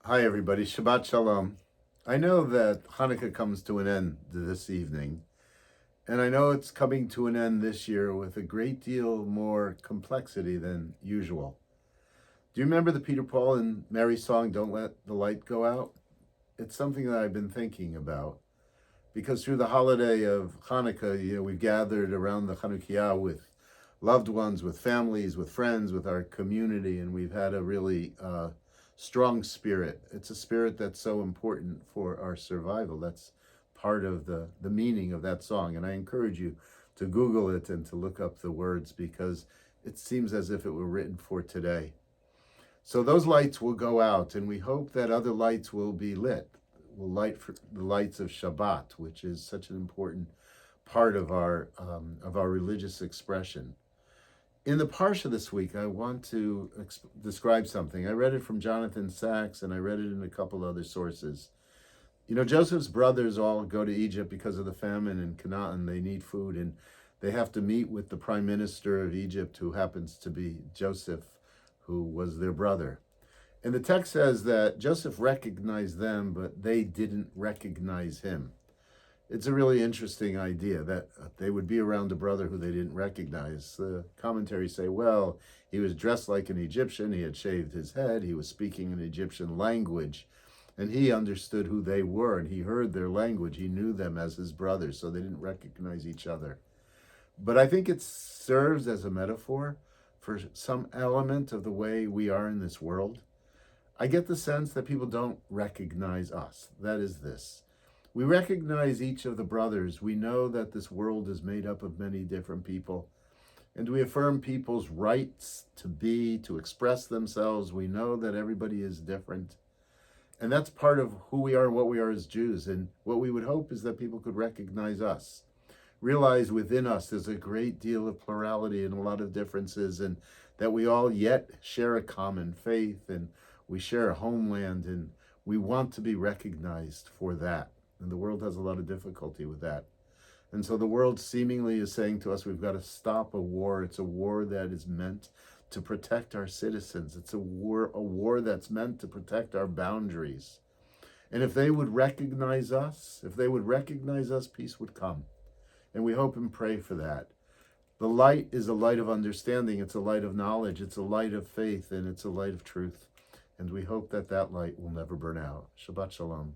Hi, everybody. Shabbat Shalom. I know that Hanukkah comes to an end this evening, and I know it's coming to an end this year with a great deal more complexity than usual. Do you remember the Peter, Paul, and Mary song, Don't Let the Light Go Out? It's something that I've been thinking about because through the holiday of Hanukkah, we've gathered around the Chanukiah with loved ones, with families, with friends, with our community, and we've had a really strong spirit. It's a spirit that's so important for our survival. That's part of the meaning of that song. And I encourage you to Google it and to look up the words because it seems as if it were written for today. So those lights will go out, and we hope that other lights will be lit. Will light for the lights of Shabbat, which is such an important part of our religious expression. In the Parsha this week, I want to describe something. I read it from Jonathan Sacks, and I read it in a couple other sources. Joseph's brothers all go to Egypt because of the famine in Canaan. They need food, and they have to meet with the prime minister of Egypt, who happens to be Joseph, who was their brother. And the text says that Joseph recognized them, but they didn't recognize him. It's a really interesting idea that they would be around a brother who they didn't recognize. The commentaries say, well, he was dressed like an Egyptian, he had shaved his head, he was speaking an Egyptian language, and he understood who they were, and he heard their language. He knew them as his brothers, so they didn't recognize each other. But I think it serves as a metaphor for some element of the way we are in this world. I get the sense that people don't recognize us. That is this. We recognize each of the brothers. We know that this world is made up of many different people. And we affirm people's rights to be, to express themselves. We know that everybody is different. And that's part of who we are and what we are as Jews. And what we would hope is that people could recognize us, realize within us there's a great deal of plurality and a lot of differences, and that we all yet share a common faith, and we share a homeland, and we want to be recognized for that. And the world has a lot of difficulty with that. And so the world seemingly is saying to us, we've got to stop a war. It's a war that is meant to protect our citizens. It's a war that's meant to protect our boundaries. And if they would recognize us, peace would come. And we hope and pray for that. The light is a light of understanding. It's a light of knowledge. It's a light of faith, and it's a light of truth. And we hope that that light will never burn out. Shabbat Shalom.